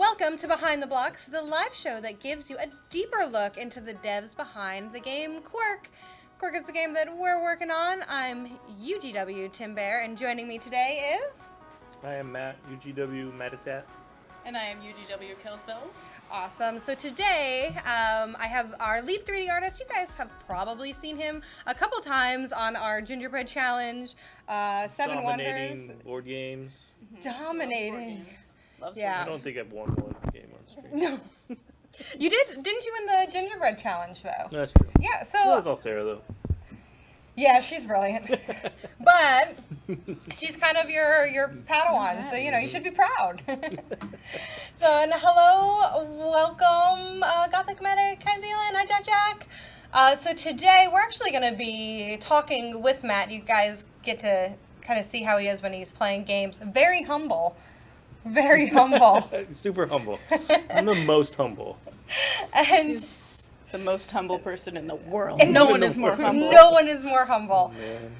Welcome to Behind the Blocks, the live show that gives you a deeper look into the devs behind the game Q.U.I.R.K. Q.U.I.R.K is the game that we're working on. I'm UGW Tim Bear, and joining me today is... I am Matt, UGW Matatat. And I am UGW Killsbills. Awesome. So today, I have our lead 3D artist. You guys have probably seen him a couple times on our Gingerbread Challenge, Seven Wonders. Dominating board games. Dominating. Loves Yeah. I don't think I've won one game on stream. No. You didn't you, in the Gingerbread Challenge, though? That's true. Yeah, so... So that's all Sarah, though. Yeah, she's brilliant. But she's kind of your Padawan, so, you know, you should be proud. So, and hello, welcome, Gothic Medic. Hi, Zealand. Hi, Jack. So today we're actually going to be talking with Matt. You guys get to kind of see how he is when he's playing games. Very humble. Very humble. Super humble. I'm the most humble. And... He's the most humble person in the world. And no one is more humble. No one is more humble. Oh, man.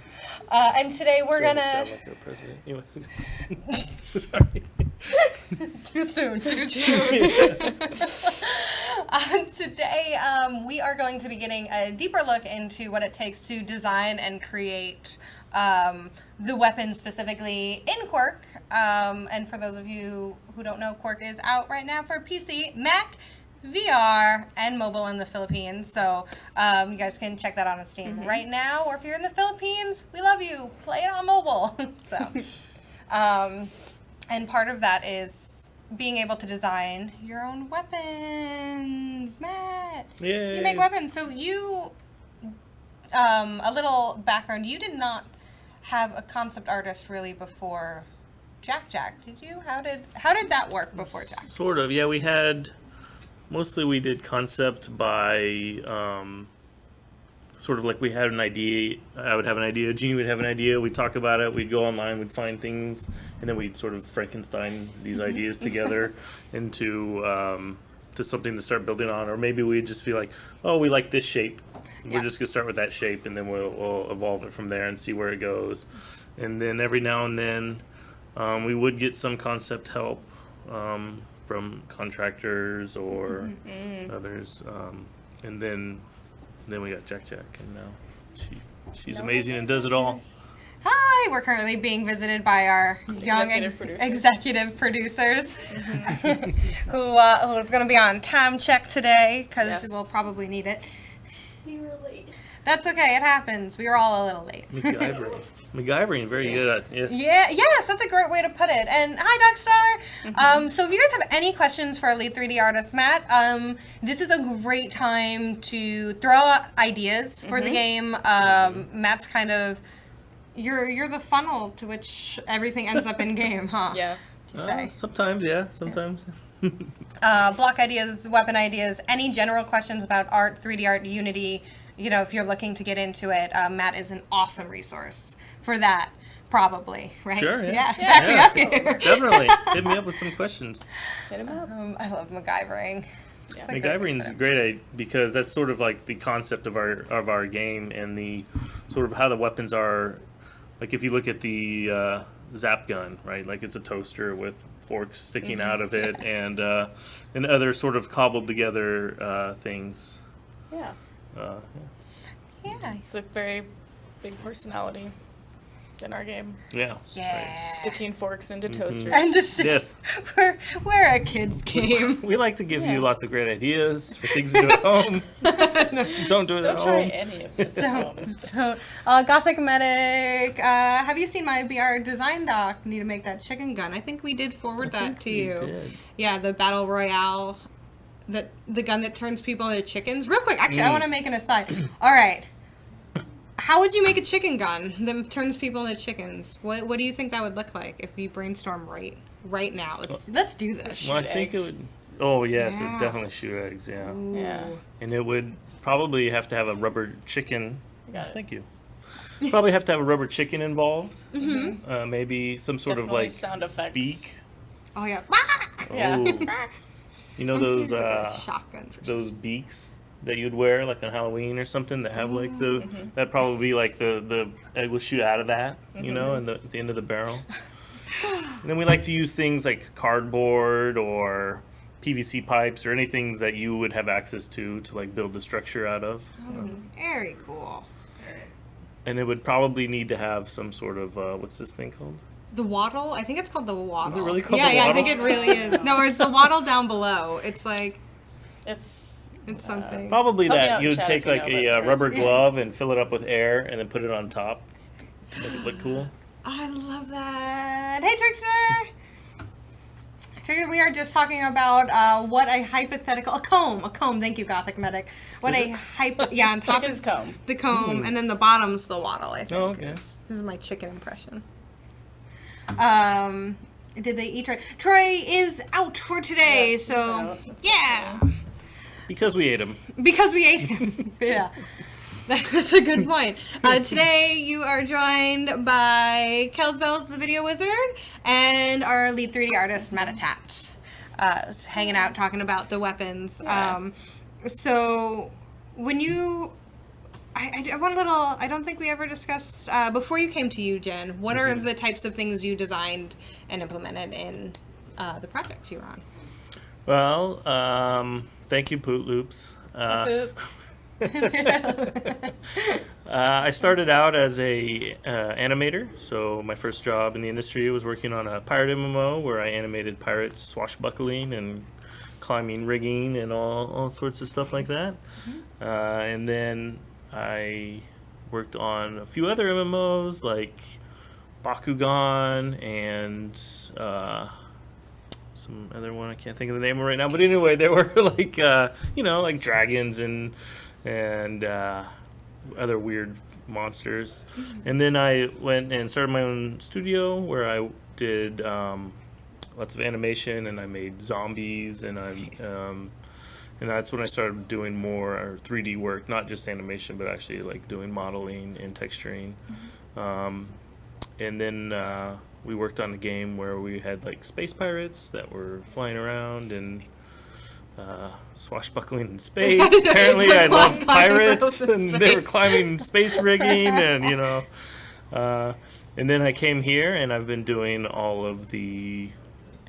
And today we're Sound gonna... like our president. Anyway. Sorry. Too soon. Today, we are going to be getting a deeper look into what it takes to design and create the weapons specifically in Q.U.I.R.K. And for those of you who don't know, Q.U.I.R.K is out right now for PC, Mac, VR, and mobile in the Philippines. So you guys can check that out on Steam right now. Or if you're in the Philippines, we love you. Play it on mobile. And part of that is being able to design your own weapons. Matt, Yay. you make weapons. So you, a little background, you did not have a concept artist really before Jack, did you? How did that work before Jack? Sort of, yeah. Mostly we did concept by, sort of like we had an idea, I would have an idea, Jeannie would have an idea, we'd talk about it, we'd go online, we'd find things, and then we'd sort of Frankenstein these ideas together into to something to start building on. Or maybe we'd just be like, oh, we like this shape. We're just going to start with that shape, and then we'll evolve it from there and see where it goes. And then every now and then we would get some concept help from contractors or others. And then we got Jack, and now she's amazing and does it all. Hi, we're currently being visited by our young executive producers who's going to be on time check today because we'll probably need it. We were late. That's okay, it happens. We were all a little late. MacGyvering, very good at yes. Yeah, yes, that's a great way to put it. And hi, Dogstar. So if you guys have any questions for our lead 3D artist, Matt, this is a great time to throw out ideas for the game. Matt's kind of you're the funnel to which everything ends up in game, huh? Yes. You say. Sometimes, yeah. Sometimes. Block ideas, weapon ideas, any general questions about art, 3D art, Unity. You know, if you're looking to get into it, Matt is an awesome resource for that, probably, right? Sure, yeah. Yeah. Definitely. Hit me up with some questions. Hit him up. I love MacGyvering. Yeah. MacGyvering is great because that's sort of like the concept of our game and the sort of how the weapons are. Like if you look at the zap gun, right? Like it's a toaster with forks sticking out of it and other sort of cobbled together things. Yeah. Yeah. It's a very big personality in our game. Yeah. Yeah. Sticking forks into toasters. And just Yes. we're a kid's game. We like to give you lots of great ideas for things to do at home. Don't do it at home. Don't try any of this at home. Don't. Gothic Medic, have you seen my VR design doc? Need to make that chicken gun. I think we did forward that to you. Did. Yeah, the Battle Royale, the gun that turns people into chickens. Real quick, actually, I want to make an aside. All right. How would you make a chicken gun that turns people into chickens? What do you think that would look like if we brainstorm right now? Let's do this. Well, I think it would. Oh yes, it definitely shoot eggs. Yeah. Yeah. And it would probably have to have a rubber chicken. Got it. Thank you. Probably have to have a rubber chicken involved. Maybe some sort Definitely of like sound effects. beak. Oh yeah. Yeah. Oh. You know those shotgun. those beaks that you'd wear like on Halloween or something that have like that'd probably be like the egg will shoot out of that, you know, and the end of the barrel. And then we like to use things like cardboard or PVC pipes or anything that you would have access to like build the structure out of. Very cool. And it would probably need to have some sort of what's this thing called? The wattle? I think it's called the wattle. Is it really called yeah, the Yeah, I wattle? think it really is. No, it's the wattle down below. It's like, It's it's something. Probably Help me that. out, You would Chad, take if you like know, a but there rubber is- glove and fill it up with air and then put it on top to make it look cool. I love that. Hey, Trickster! Trigger, we are just talking about what a hypothetical... A comb. Thank you, Gothic Medic. What Is a it? Yeah, on top Chicken's is comb. the comb, and then the bottom's the wattle, I think. Oh, okay. This is my chicken impression. Did they eat Troy? Troy is out for today, Yes, he's so... out. Yeah. Because we ate them. Because we ate him. Yeah. That's a good point. Today you are joined by Kels Bells, the video wizard, and our lead 3D artist, Matatat, hanging out, talking about the weapons. Yeah. So when you... I don't think we ever discussed, before you came to Jen, what are the types of things you designed and implemented in the projects you were on? Well, thank you, Poot Loops. Boop. I started out as a animator, so my first job in the industry was working on a pirate MMO where I animated pirates swashbuckling and climbing rigging and all sorts of stuff like that. And then I worked on a few other MMOs like Bakugan and some other one I can't think of the name of right now. But anyway, they were like like dragons and other weird monsters. And then I went and started my own studio where I did lots of animation and I made zombies and and that's when I started doing more 3D work, not just animation, but actually like doing modeling and texturing. And then we worked on a game where we had like space pirates that were flying around and swashbuckling in space. Apparently, I love pirates, and they were climbing space rigging, and and then I came here, and I've been doing all of the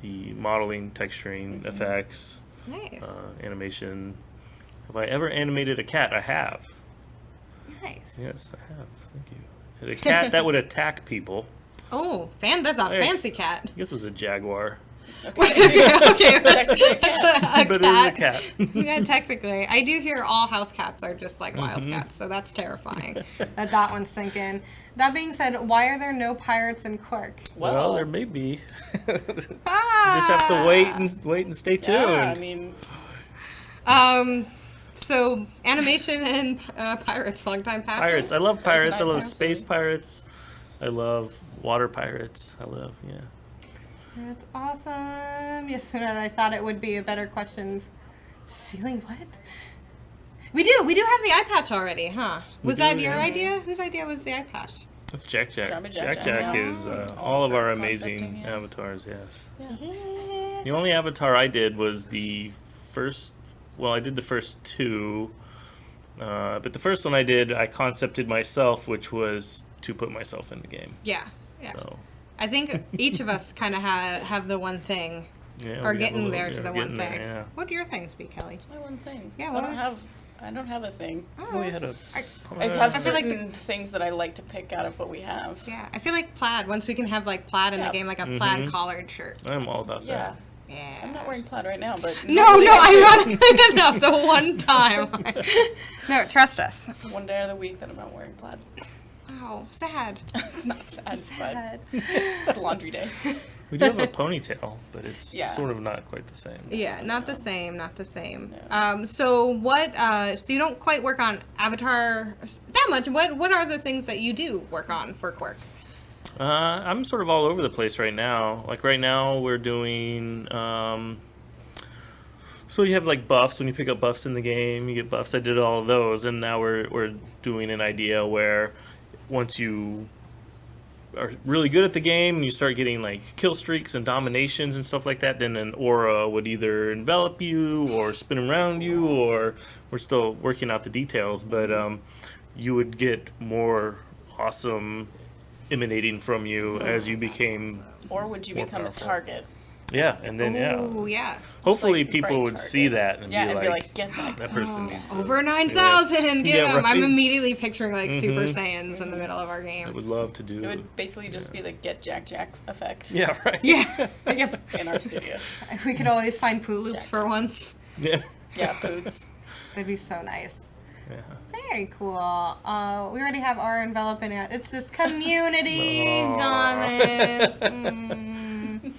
modeling, texturing, effects, Nice. animation. Have I ever animated a cat? I have. Nice. Yes, I have. Thank you. A cat that would attack people. Oh, that's a Hey. fancy cat. I guess it was a jaguar, Okay, that's a but it was a cat. Yeah, technically. I do hear all house cats are just like wild cats, so that's terrifying. that one's sinking. That being said, why are there no pirates in Quirk? Well, there may be. Ah! Just have to wait and stay tuned. Yeah, I mean, So animation and pirates, long time passion. Pirates. I love pirates. I love passing. space pirates. I love water pirates. Yeah. That's awesome. Yes, and I thought it would be a better question. Ceiling what? We do have the eye patch already, huh? Was do, that your yeah. idea? Whose idea was the eye patch? That's Jack Jack. Jack Jack Jack. is Oh. all of our Concepting, amazing yeah. avatars, yes. yeah. The only avatar I did was the first, well, I did the first two, but the first one I did, I concepted myself, which was to put myself in the game. Yeah. So, I think each of us kind of have the one thing, yeah. or we have a getting little- there yeah, to the getting one there, thing. yeah. What do your things be, Kelly? It's my one thing. Yeah, I what don't are- have a thing. So we had a. I have feel like certain things that I like to pick out of what we have. Yeah, I feel like plaid. Once we can have like plaid in the Yeah. game, like a plaid collared shirt. I'm all about Yeah. that. Yeah. I'm not wearing plaid right now, but No, ironically enough, the one time. No, trust us. one day of the week that I'm not wearing plaid. Wow, sad. It's not sad. It's fine. Sad. It's laundry day. We do have a ponytail, but it's Yeah. sort of not quite the same. Yeah, not the same, not the same. No. So what? So you don't quite work on Avatar that much. What are the things that you do work on for Quirk? I'm sort of all over the place right now. Like right now, we're doing. So you have like buffs. When you pick up buffs in the game, you get buffs. I did all of those, and now we're doing an idea where once you are really good at the game and you start getting like kill streaks and dominations and stuff like that, then an aura would either envelop you or spin around you, or we're still working out the details, but you would get more awesome emanating from you as you became Or would you More become powerful. a target? Yeah, and then Oh, yeah. hopefully like people bright would see target. that and Yeah, be and like, be like, get that. that person needs to. Over 9,000! Get Yeah, them! I'm right. immediately picturing, like, Super Saiyans in the middle of our I game. would love to do. It would basically just be the get Jack effect Yeah, right. Yeah. Yep. in our studio. We could always find Poo Loops for once. Yeah. Yeah, foods. That'd be so nice. Yeah. Very cool. We already have our envelope in it. It's this community Aw. gauntlet.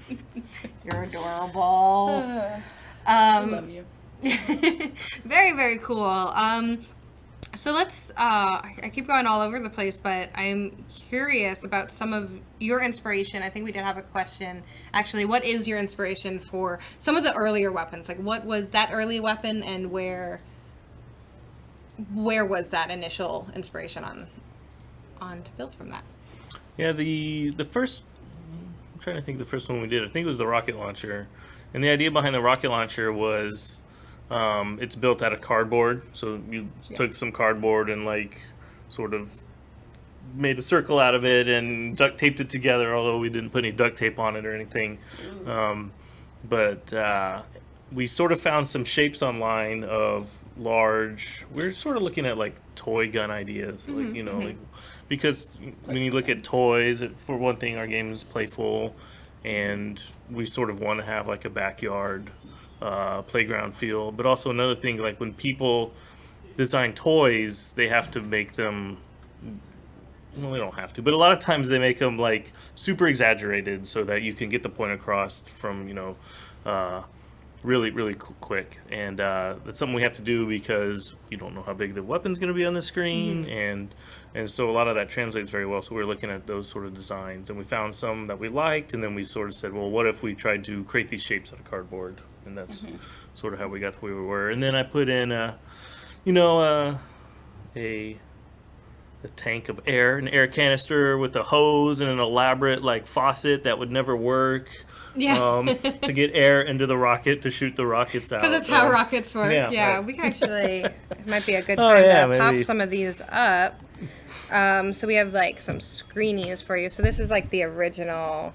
You're adorable. I love you. Very, very cool. So let's, I keep going all over the place, but I'm curious about some of your inspiration. I think we did have a question. Actually, what is your inspiration for some of the earlier weapons? Like, what was that early weapon, and where was that initial inspiration on to build from that? Yeah, the first, I'm trying to think the first one we did, I think it was the rocket launcher. And the idea behind the rocket launcher was it's built out of cardboard. So you took some cardboard and like sort of made a circle out of it and duct taped it together, although we didn't put any duct tape on it or anything. But we sort of found some shapes online of large, we're sort of looking at like toy gun ideas, like, you know, like, because when you look at toys, for one thing, our game is playful, and we sort of want to have like a backyard playground feel. But also another thing, like when people design toys, they have to make them, well, they don't have to, but a lot of times they make them like super exaggerated so that you can get the point across from, you know, really, really quick. And that's something we have to do because you don't know how big the weapon's going to be on the screen, and so a lot of that translates very well. So we're looking at those sort of designs, and we found some that we liked, and then we sort of said, well, what if we tried to create these shapes out of cardboard? And that's sort of how we got to where we were. And then I put in, you know, a tank of air, an air canister with a hose and an elaborate like faucet that would never work. Yeah. To get air into the rocket to shoot the rockets out. Because it's how rockets work. Yeah, right. we can actually, it might be a good Oh, time yeah, to pop maybe. some of these up. So we have like some screenies for you. So this is like the original.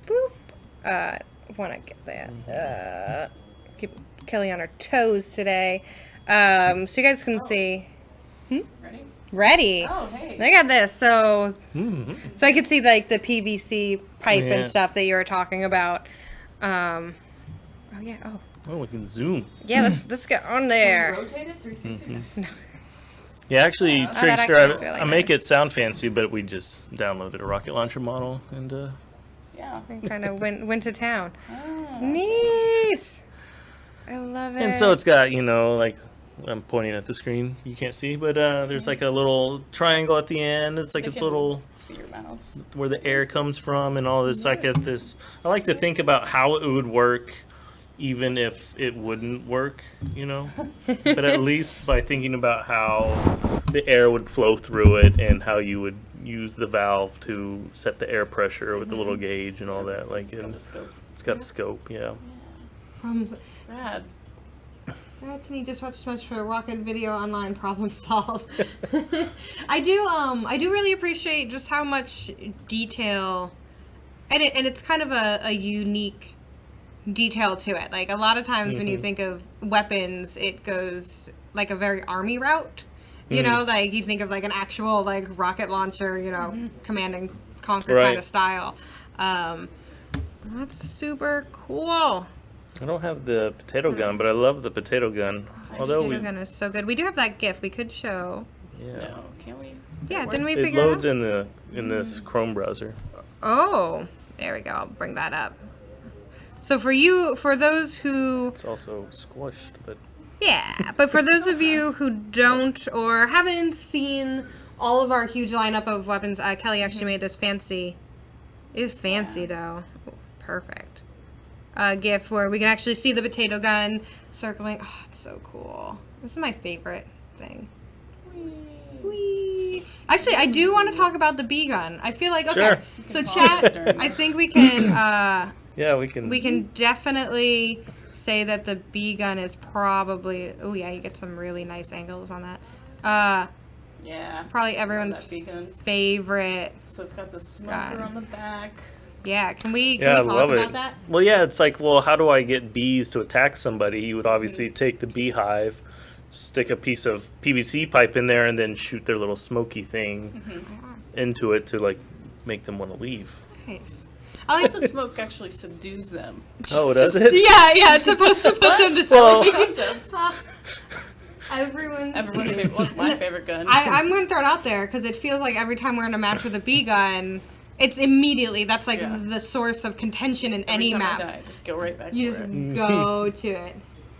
Boop. Want to get that. Keep Kelly on her toes today. So you guys can see. Ready? Ready. Oh, hey. Look at this. So I could see like the PVC pipe Yeah. and stuff that you were talking about. Oh yeah. Oh Oh, we can zoom. yeah. Let's get on there. Rotate it 360. Yeah, actually, that Trickster, actually looks really I make it sound fancy, but we just downloaded a rocket launcher model, and Yeah. Kind of went to town. Oh. Neat. I love it. and so it's got, you know, like, I'm pointing at the screen, you can't see, but there's like a little triangle at the end. It's like They this can little, see your mouse. where the air comes from and all this. Like this, I like to think about how it would work even if it wouldn't work, you know, but at least by thinking about how the air would flow through it and how you would use the valve to set the air pressure with the little gauge and all that. Like, and The scope. it's got a scope, yeah. Rad. That's neat. Just watched much for a rocket video online. Problem solved. I do really appreciate just how much detail, and it's kind of a unique detail to it. Like a lot of times when you think of weapons, it goes like a very army route. You know, like you think of like an actual like rocket launcher, you know, command and conquer Right. kind of style. That's super cool. I don't have the potato gun, but I love the potato gun. Although Potato we, gun is so good. We do have that GIF we could show. yeah, No, can't we? Yeah, didn't we it figure loads it out? in this Chrome browser. Oh, there we go. I'll bring that up. So for those who, It's also squished, but yeah, but for those of you who don't or haven't seen all of our huge lineup of weapons, Kelly actually made this fancy. It's fancy though. Ooh, perfect. GIF where we can actually see the potato gun circling. Oh, it's so cool. This is my favorite thing. Whee. Actually, I do want to talk about the bee gun. I feel like, okay, Sure. so pause chat, it during I think we can, yeah, we can. we can definitely say that the bee gun is probably, oh yeah, you get some really nice angles on that. Yeah. Probably everyone's That beacon. favorite. So it's got the smoker God. on the back. Yeah, can we Yeah, I talk love about it. that? Well, yeah, it's like, well, how do I get bees to attack somebody? You would obviously take the beehive, stick a piece of PVC pipe in there, and then shoot their little smoky thing into it to like make them want to leave. Nice. I like the smoke actually subdues them. Oh, does it? Yeah, it's supposed to put them to Well- sleep. Concept. Everyone's favorite. What's my favorite gun? I'm going to throw it out there because it feels like every time we're in a match with a bee gun, it's immediately, that's like Yeah. the source of contention in Every any time map. I die, just go right back You for just it. go to it.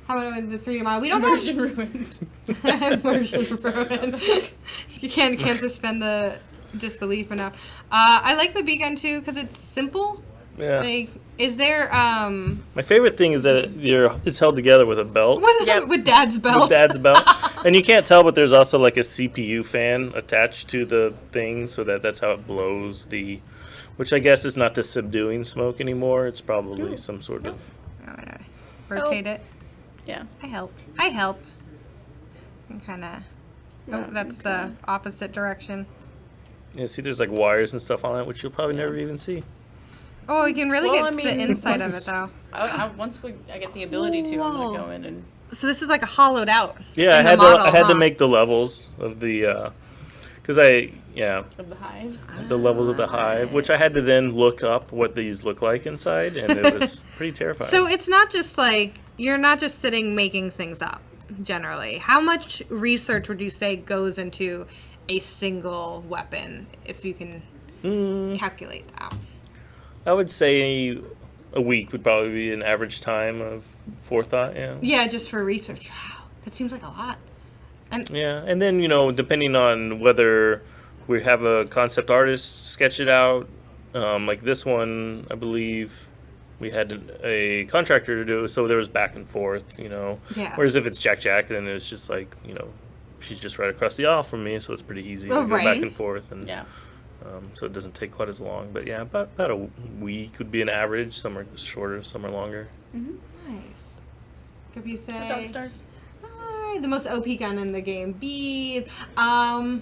How about the 3D model? We don't Immersion ruined. have immersion ruined. You can't suspend the disbelief enough. I like the bee gun too because it's simple. Yeah. Like, is there My favorite thing is that it's held together with a belt. with Dad's belt? With Dad's belt. And you can't tell, but there's also like a CPU fan attached to the thing, so that's how it blows which I guess is not the subduing smoke anymore. It's probably some sort of. Rotate it. Yeah. I help. And kind of. Yeah, That's the opposite direction. Yeah, see, there's like wires and stuff on it, which you'll probably never even see. Oh, you can really Well, get I mean, the inside of once- it though. Once I get the ability to, I'm Whoa. gonna go in and. So this is like a hollowed out. Yeah, in I the had model, to huh? make the levels of the because Of the hive. the levels of the hive, which I had to then look up what these look like inside, and it was pretty terrifying. So it's not just like you're not just sitting making things up. Generally, how much research would you say goes into a single weapon, if you can calculate that? I would say a week would probably be an average time of forethought. Yeah. Yeah, just for research. Wow, that seems like a lot. Yeah, and then depending on whether we have a concept artist sketch it out, like this one, I believe we had a contractor to do, so there was back and forth, Yeah. Whereas if it's Jack, then it's just like, she's just right across the aisle from me, so it's pretty easy Oh, to go right. back and forth, and Yeah. so it doesn't take quite as long. But yeah, about a week would be an average. Some are shorter, some are longer. Nice. Could you say Without stars. The most OP gun in the game? Bees. I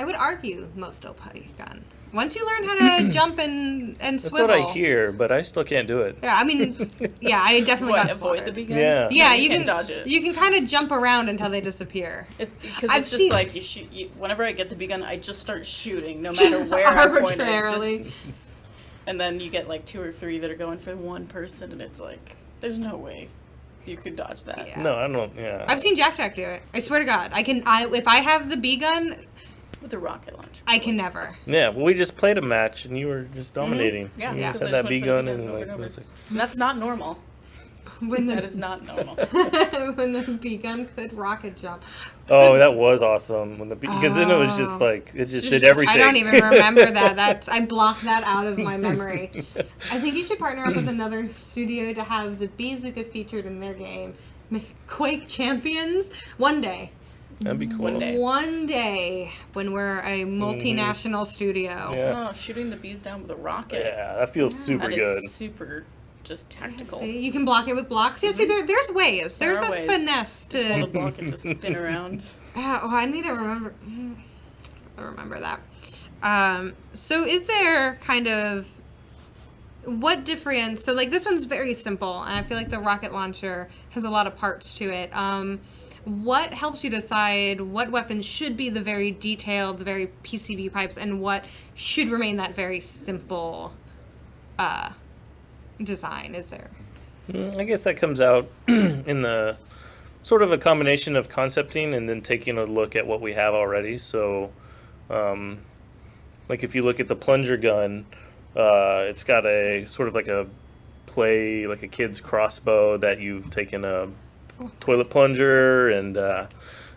would argue most OP gun. Once you learn how to jump and That's swivel. what I hear, but I still can't do it. Yeah, I mean, yeah, I definitely What, got avoid the slaughtered. beacon? Yeah. Yeah, you you can dodge it. You can kind of jump around until they disappear. It's because I've it's just seen- like you shoot. Whenever I get the beacon, I just start shooting, no matter where I point it. Arbitrarily. And then you get like 2 or 3 that are going for one person, and it's like, there's no way you could dodge that. Yeah. No, I don't. Yeah. I've seen Jack do it. I swear to God, I can. If I have the B gun, With a rocket launcher. I can never. Yeah, well, we just played a match and you were just dominating. Yeah, you yeah. just 'Cause had I that just B went for the gun B and gun like, over and it was over. like That's not normal. When That the is not normal. when the B gun could rocket jump. oh, that was awesome when because then it was just like it just did Just- everything. I don't even remember that. I blocked that out of my memory. I think you should partner up with another studio to have the Bezuka featured in their game. Make Quake champions one day. That'd be cool. One day. One day when we're a multinational studio. Yeah. Oh, shooting the bees down with a rocket. Yeah, that feels super That good. is super just tactical. See, you can block it with blocks. Yeah, see, there's ways. There There's are a ways. finesse to. Just hold the block and just spin around. I need to remember. I remember that. So is there kind of what difference? So like this one's very simple, and I feel like the rocket launcher has a lot of parts to it. What helps you decide what weapons should be the very detailed, very PCB pipes, and what should remain that very simple design? Is there? I guess that comes out in the sort of a combination of concepting and then taking a look at what we have already. So, like if you look at the plunger gun, it's got a sort of like a like a kid's crossbow that you've taken a toilet plunger and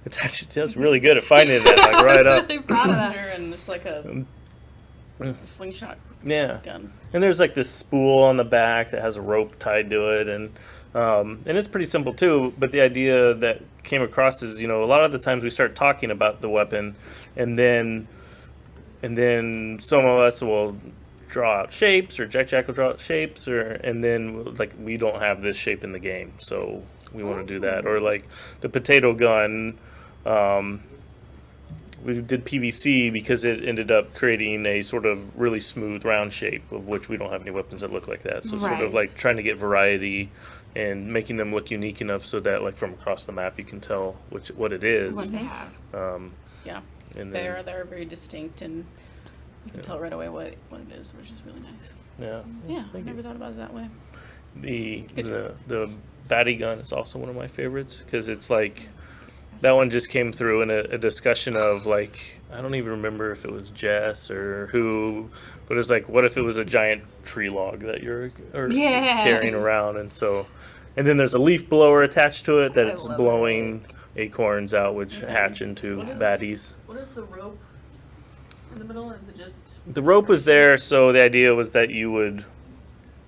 attached it to. It's really good at finding that, like right up. Really proud of that. And it's like a slingshot Yeah. gun. And there's like this spool on the back that has a rope tied to it, and it's pretty simple too. But the idea that came across is, a lot of the times we start talking about the weapon, and then some of us will draw out shapes, or Jack will draw out shapes, and then like we don't have this shape in the game, so we want to do that. Or like the potato gun. we did PVC because it ended up creating a sort of really smooth round shape, of which we don't have any weapons that look like that. So sort Right. of like trying to get variety and making them look unique enough so that like from across the map you can tell what it is. What they have. Yeah, And they're then, they're very distinct, and you can tell right away what it is, which is really nice. yeah. Yeah, I Thank never you. thought about it that way. The batty gun is also one of my favorites because it's like that one just came through in a discussion of like I don't even remember if it was Jess or who, but it's like what if it was a giant tree log that you're carrying around, and then there's a leaf blower attached to it that I it's love blowing acorns out which hatch into What is- baddies. What is the rope in the middle? Is it just The rope was there, so the idea was that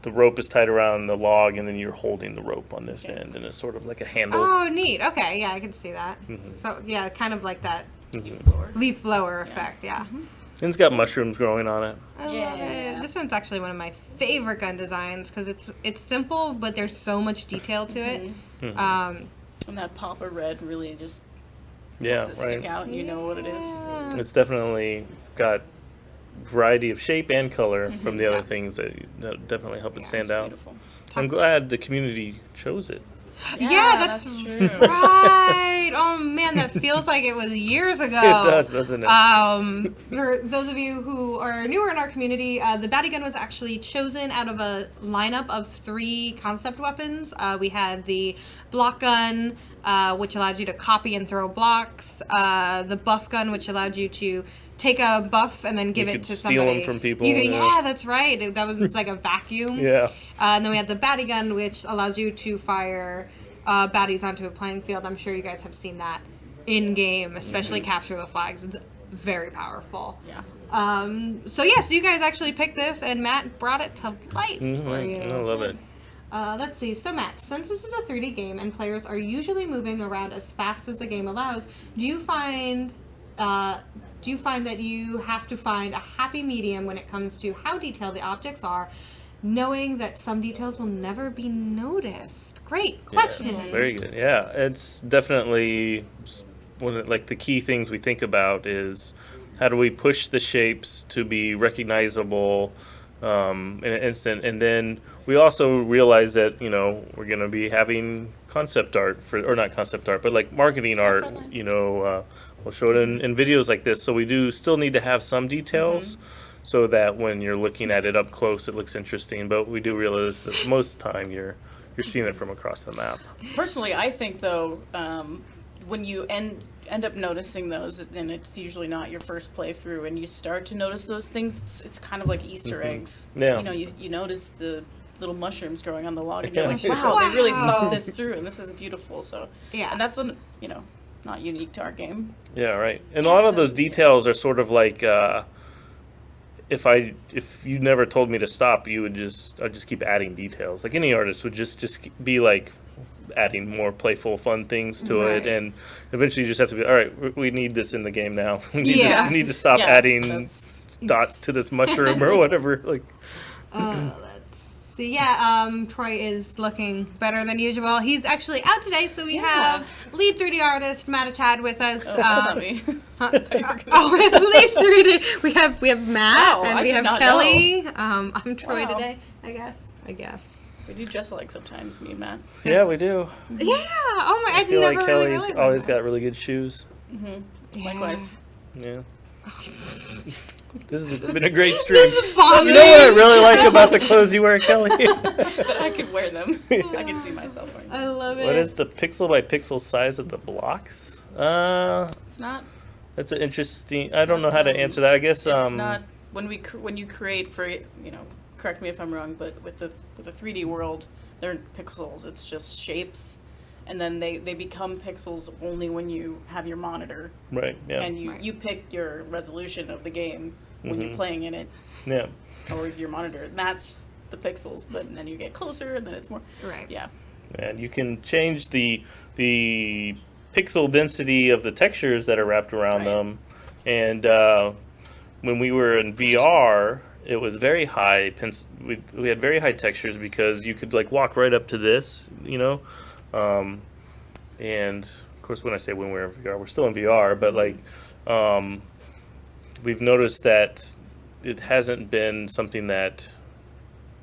the rope is tied around the log, and then you're holding the rope on this end, and it's sort of like a handle. Oh, neat. Okay, yeah, I can see that. Mm-hmm. So, yeah, kind of like that leaf blower? leaf blower effect, yeah. And it's got mushrooms growing on it. I love Yeah. it. This one's actually one of my favorite gun designs because it's simple, but there's so much detail to it. And that pop of red really just Yeah, makes it stick right. out. You know what it is. Yeah. It's definitely got variety of shape and color from the other Yeah. things that definitely help it It's stand out. beautiful. I'm glad the community chose it. Yeah, that's true. right. Oh man, that feels like it was years ago. It does, doesn't it? For those of you who are newer in our community, the Batty Gun was actually chosen out of a lineup of 3 concept weapons. We had the block gun, which allowed you to copy and throw blocks. The buff gun, which allowed you to take a buff and then give You it could to steal 'em somebody. from people, You could, yeah. yeah, that's right. It's like a vacuum. Yeah. And then we have the Batty Gun, which allows you to fire baddies onto a playing field. I'm sure you guys have seen that in game, especially Capture the Flags. It's very powerful. Yeah. So you guys actually picked this, and Matt brought it to life for you. I love it. Let's see. So Matt, since this is a 3D game and players are usually moving around as fast as the game allows, do you find that you have to find a happy medium when it comes to how detailed the objects are, knowing that some details will never be noticed? Great question. Yes, very good. Yeah, it's definitely one of like the key things we think about is how do we push the shapes to be recognizable in an instant, and then we also realize that we're going to be having concept art or not concept art, but like marketing art. We'll show it in videos like this, so we do still need to have some details. So that when you're looking at it up close, it looks interesting. But we do realize that most of the time you're seeing it from across the map. Personally, I think though, when you end up noticing those, and it's usually not your first playthrough, and you start to notice those things, it's kind of like Easter eggs. Yeah. You notice the little mushrooms growing on the log, and you're like, Yeah. wow, they really Wow. thought this through, and this is beautiful. So Yeah. and that's not unique to our game. Yeah, right. And a lot of those details are sort of like if you never told me to stop, I'd just keep adding details. Like any artist would just be like adding more playful, fun things to it, Right. and eventually you just have to be all right. We need this in the game now. We Yeah. need to stop Yeah, adding that's- dots to this mushroom or whatever. Like Let's see. Yeah, Troy is looking better than usual. He's actually out today, so we have lead 3D artist Matatat with us. Oh, that's not me. Lead 3D. We have Matt Wow, and I we did have not Kelly. I'm Troy Wow. today. I guess. We do dress alike sometimes, me and Matt. yeah, we do. Yeah. Oh my! I feel never like really Kelly's realized always that. got really good shoes. Yeah. Likewise. Yeah. This has been a great stream. This is bothering You know what I me. really like about the clothes you wear, Kelly? I could wear them. I could see myself wearing them. I love it. What is the pixel by pixel size of the blocks? It's not. That's an interesting. I don't know how to answer that. I guess It's not when you create for correct me if I'm wrong, but with the 3D world, they're pixels. It's just shapes, and then they become pixels only when you have your monitor right. Yeah. and you pick your resolution of the game when you're playing in it yeah. or your monitor. And that's the pixels, but then you get closer, and then it's more. Right. Yeah. And you can change the pixel density of the textures that are wrapped around Right. them. And when we were in VR, it was very high. We had very high textures because you could like walk right up to this, and of course when I say when we're in VR, we're still in VR, but like we've noticed that it hasn't been something that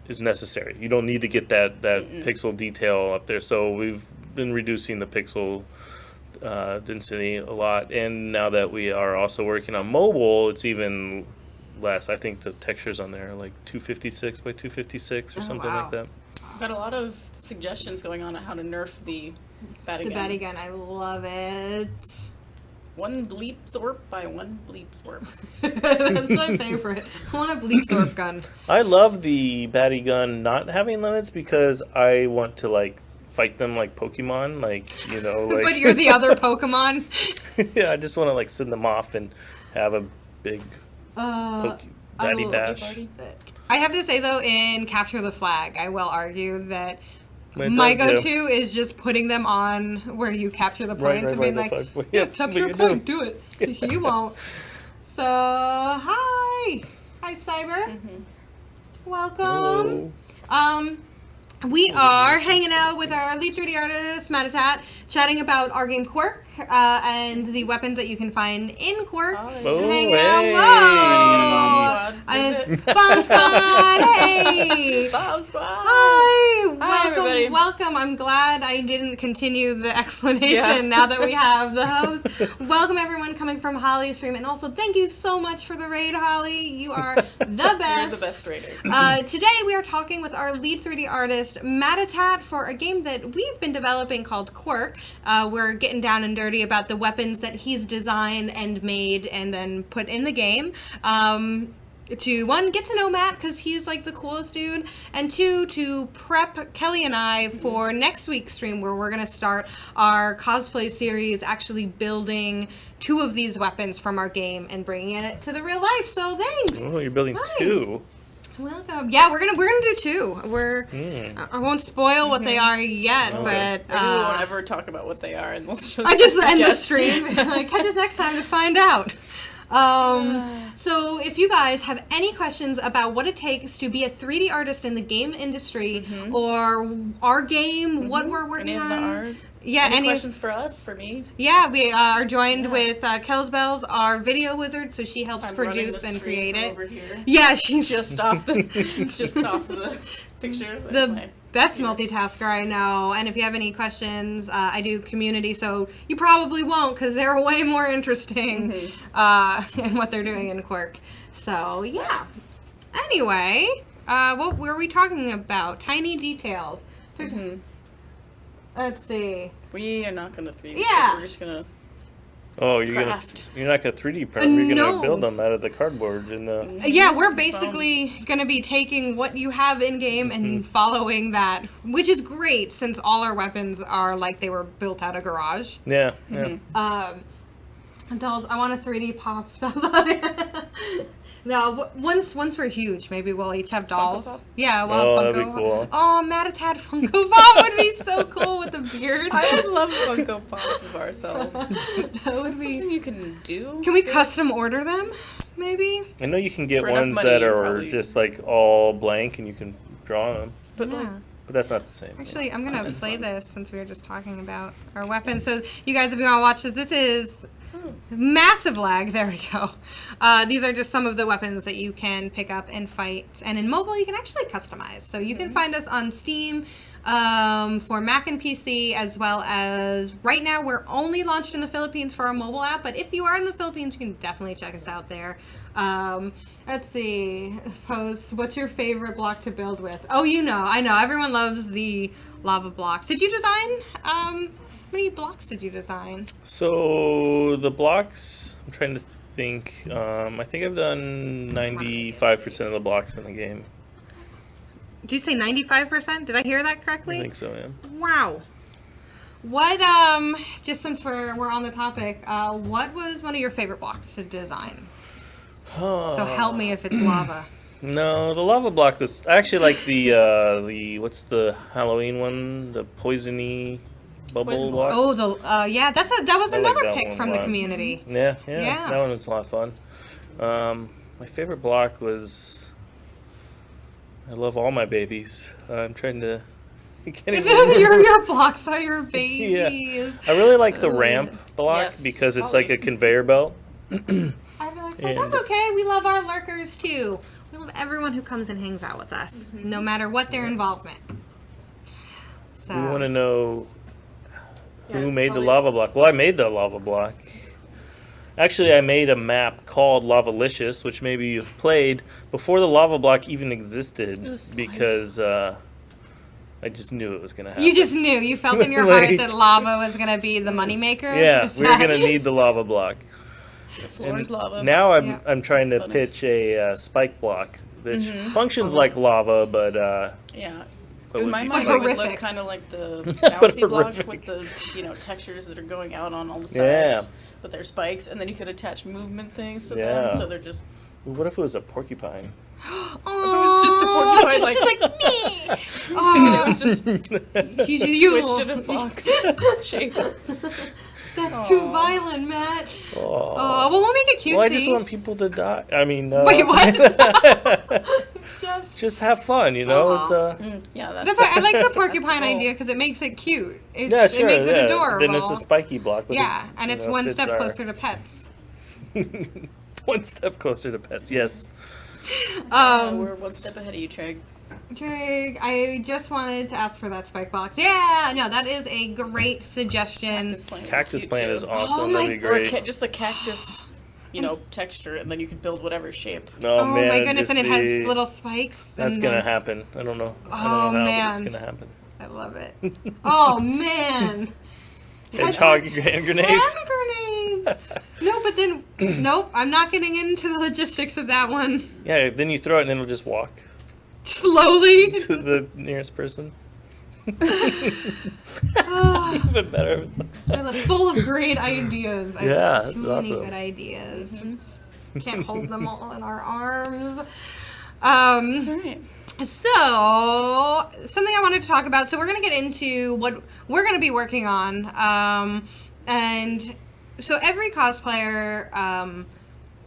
is necessary. You don't need to get that pixel detail up there. So we've been reducing the pixel density a lot. And now that we are also working on mobile, it's even less. I think the textures on there are like 256 by 256 or something wow. like that. I've got a lot of suggestions going on on how to nerf the batty The gun. batty gun, I love it. One bleep zorp by one bleep zorp. That's my favorite. I want a bleep zorp gun. I love the batty gun not having limits because I want to like fight them like Pokemon, like like. But you're the other Pokemon. Yeah, I just want to like send them off and have a big batty will- dash. Party. I have to say though, in Capture the Flag, I will argue that It my does, go-to is just putting them on where you capture the points and being the like, flag. yeah, Yeah, capture a we can point, do it. You won't. So, hi, Cyber. Welcome. Hello. We are hanging out with our lead 3D artist, Matatat, chatting about our game Q.U.I.R.K and the weapons that you can find in Q.U.I.R.K. Oh, Hanging out. hey. Whoa! Bomb Squad, hey! Bomb Squad! Hi! Hi, everybody. Welcome. I'm glad I didn't continue the explanation Yeah. now that we have the host. Welcome, everyone coming from Holly's stream. And also, thank you so much for the raid, Holly. You are the best. You're the best raider. Today, we are talking with our lead 3D artist, Matatat, for a game that we've been developing called Q.U.I.R.K. We're getting down and dirty about the weapons that he's designed and made and then put in the game. To one, get to know Matt because he's like the coolest dude, and two, to prep Kelly and I for next week's stream where we're going to start our cosplay series, actually building 2 of these weapons from our game and bringing it to the real life. So thanks. Oh, you're building Hi. 2. Welcome. Yeah, we're gonna do 2. I won't spoil what they are yet, Okay. but Maybe we won't ever talk about what they are, and we'll just I just end the guess. stream. Like, catch us next time to find out. So if you guys have any questions about what it takes to be a 3D artist in the game industry or our game, what we're working Any of on, the art? yeah, Any questions for us? For me? yeah, we are joined with Kelsbells, our video wizard, so she helps I'm running produce the and stream create from it. over here. Yeah, she's Just off the picture. the best multitasker I know. And if you have any questions, I do community, so you probably won't because they're way more interesting in what they're doing in Q.U.I.R.K. So yeah. Anyway, what were we talking about? Tiny details. Let's see. We are not gonna 3D. Yeah. We're just gonna. Oh, you're Craft. not gonna 3D print them. You're No. gonna build them out of the cardboard and Yeah, we're basically going to be taking what you have in game and following that, which is great since all our weapons are like they were built out of garage. yeah. Dolls, I want a 3D pop. No, once we're huge, maybe we'll each have dolls. Pop? Yeah, we'll Oh, have that'd Funko. be cool. Oh, Matatat Funko Pop would be so cool with the beard. I would love Funko Pop of ourselves. That would be. Something you can do. Can we custom order them? Maybe. I know you can get For enough ones money, that you are probably- just like all blank and you can draw them, But like, Yeah. but that's not the same. Actually, I'm gonna Sounds play fun. this since we were just talking about our weapons. So you guys, if you want to watch this is massive lag. There we go. These are just some of the weapons that you can pick up and fight. And in mobile, you can actually customize. So you can find us on Steam for Mac and PC, as well as right now we're only launched in the Philippines for our mobile app. But if you are in the Philippines, you can definitely check us out there. Let's see. Post. What's your favorite block to build with? Oh, I know. Everyone loves the lava blocks. Did you design? How many blocks did you design? So the blocks, I'm trying to think. I think I've done 95% of the blocks in the game. Did you say 95%? Did I hear that correctly? I think so, yeah. Wow. What, just since we're on the topic, what was one of your favorite blocks to design? So help me if it's lava. No, the lava block was I actually like the what's the Halloween one? The poisony bubble Poison block. Oh, yeah, that was I like another that pick one from a the lot. community. Yeah, Yeah. that one was a lot of fun. My favorite block was I love all my babies. I'm trying to I can't even your blocks are your babies. I really like the ramp block Yes. because it's Holly. like a conveyor belt. I'd be like, that's okay. We love our lurkers too. We love everyone who comes and hangs out with us, no matter what their involvement. So. We want to know who made probably- the lava block. Well, I made the lava block. Actually, I made a map called Lavalicious, which maybe you've played before the lava block even existed, It was slimy. because I just knew it was going to happen. You just knew. You felt in your Like- heart that lava was going to be the moneymaker. Yeah, Is we were that- going to need the lava block. The floor is lava. Now Yeah. I'm trying to Bonus. pitch a spike block that functions like lava, but Yeah. But In would my be mind, But it would horrific. look kind of like the But bouncy block horrific. with the textures that are going out on all the sides. Yeah. But they're spikes, and then you could attach movement things to Yeah. them, so they're just. what if it was a porcupine? Aw, just a porcupine, she's like me. And Oh, it was just you. squished in a box shape. That's too violent, Matt. Oh, Oh, well, we'll make it cutesy. well, I just want people to die. I mean, Wait, what? just have fun, you know. Aw. It's Yeah, That's why I like the porcupine That's cool. idea because it makes it cute. It's, yeah, sure, it makes it yeah. adorable. Then it's a spiky block. But yeah, and it's one fits step our- closer to pets. One step closer to pets. Yes. We're one step ahead of you, Treg. Drake, I just wanted to ask for that spike box. Yeah, no, that is a great suggestion. Cactus plant. would be Cactus cute, plant too. is awesome. Oh my That'd be Or great. just a cactus, texture, and then you could build whatever shape. Oh, man, my it'd goodness, just and it be- has little spikes. That's and gonna then- happen. I don't know. I Oh, don't know how, but man. it's gonna happen. I love it. Oh, man. Hedgehog hand grenades. Hand grenades. No, but then, nope, I'm not getting into the logistics of that one. Yeah, then you throw it and then it'll just walk Slowly. to the nearest person. Oh, Even better. I'm full of great ideas. I Yeah, have that's too many awesome. good ideas. We just can't hold them all in our arms. All right. So, something I wanted to talk about. So, we're going to get into what we're going to be working on. And so, every cosplayer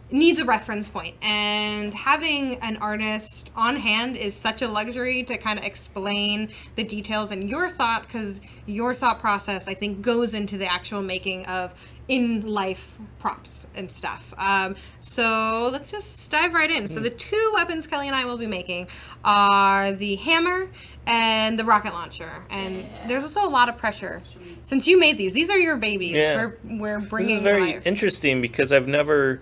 needs a reference point, and having an artist on hand is such a luxury to kind of explain the details and your thought, because your thought process, I think, goes into the actual making of in-life props and stuff. So let's just dive right in. So the two weapons Kelly and I will be making are the hammer and the rocket launcher, and there's also a lot of pressure since you made these. These are your babies. Yeah. We're This bringing is very to life. interesting because I've never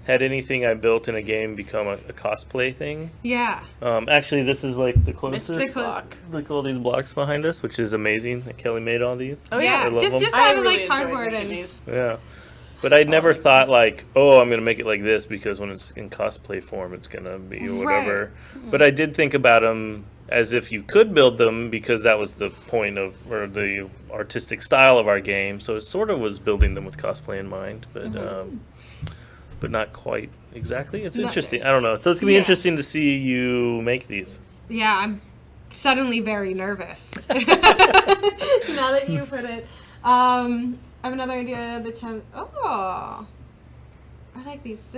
had anything I built in a game become a cosplay thing. Yeah. Actually, this is like the closest. Mystery clo- block. Look at all these blocks behind us, which is amazing that Kelly made all these. Oh Yeah, yeah. love them. just I having really like enjoyed cardboard making and these. Yeah. But I never thought like, oh, I'm gonna make it like this because when it's in cosplay form, it's gonna be whatever. But I did think about them as if you could build them because that was the point of or the artistic style of our game. So it sort of was building them with cosplay in mind, but not quite exactly. It's Not- interesting. I don't know. So it's gonna be Yeah. interesting to see you make these. yeah, I'm suddenly very nervous. Now that you put it, I have another idea. Oh, I like these.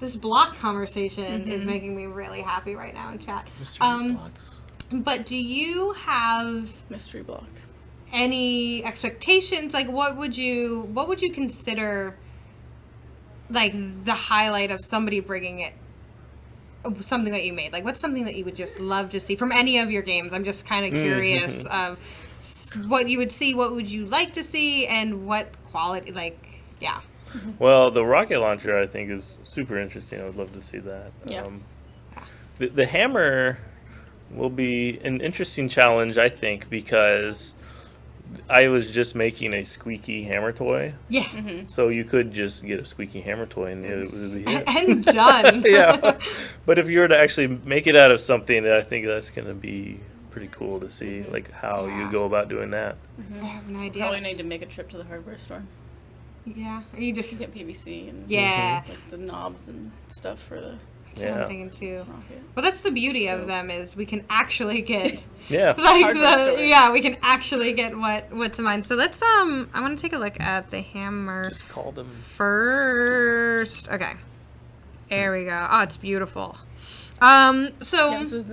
This block conversation is making me really happy right now in chat. blocks. But do you have Mystery block. any expectations? Like, what would you consider like the highlight of somebody bringing it? Something that you made. Like, what's something that you would just love to see from any of your games? I'm just kind of curious of what you would see, what would you like to see, and what quality. Like, yeah. Well, the rocket launcher I think is super interesting. I would love to see that. Yeah. The hammer will be an interesting challenge, I think, because I was just making a squeaky hammer toy. Yeah. So you could just get a squeaky hammer toy and it would be it. And done. Yeah. But if you were to actually make it out of something, I think that's going to be pretty cool to see, like how Yeah. you go about doing that. I have an idea. Probably need to make a trip to the hardware store. Yeah. You just. Get PVC and Yeah. like the knobs and stuff for the That's what I'm Yeah. thinking too. rocket. Well, that's the beauty of So- them is we can actually get Yeah. like Hardware store. yeah, we can actually get what's in mind. So let's I want to take a look at the hammer Just call them. first. Okay. There we go. Oh, it's beautiful. So Yeah, this is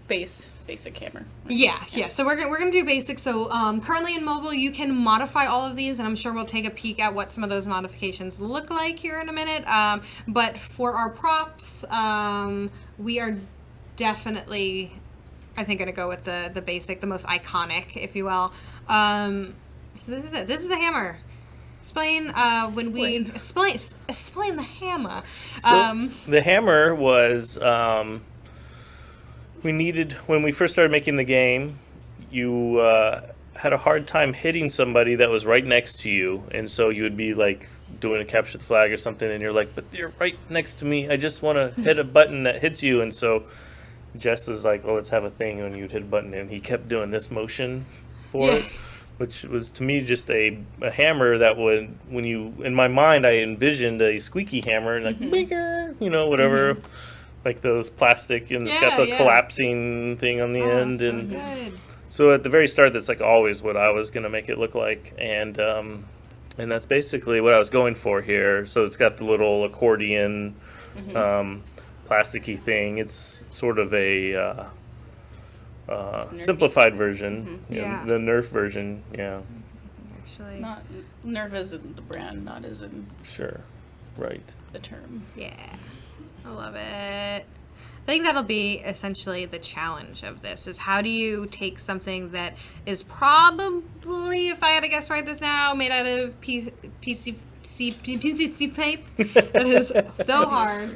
basic hammer. Yeah. So we're gonna do basic. So currently in mobile, you can modify all of these, and I'm sure we'll take a peek at what some of those modifications look like here in a minute. But for our props, we are definitely, I think, gonna go with the basic, the most iconic, if you will. So this is it. This is the hammer. Explain explain the hammer. So the hammer was we needed when we first started making the game. You had a hard time hitting somebody that was right next to you, and so you would be like doing a capture the flag or something, and you're like, "But you're right next to me. I just want to hit a button that hits you." And so Jess was like, "Oh, let's have a thing when you'd hit a button," and he kept doing this motion for it. Which was to me just a hammer that would, when you, in my mind, I envisioned a squeaky hammer, like bigger, whatever, like those plastic, and it's got the collapsing thing on the end, so and good. so at the very start, that's like always what I was gonna make it look like, and that's basically what I was going for here. So it's got the little accordion, plasticky thing. It's sort of a simplified version, the Nerf version, Actually, Not Nerf as in the brand, not as in sure, right. the term. yeah, I love it. I think that'll be essentially the challenge of this: is how do you take something that is probably, if I had to guess right this now, made out of PCC tape that is so hard.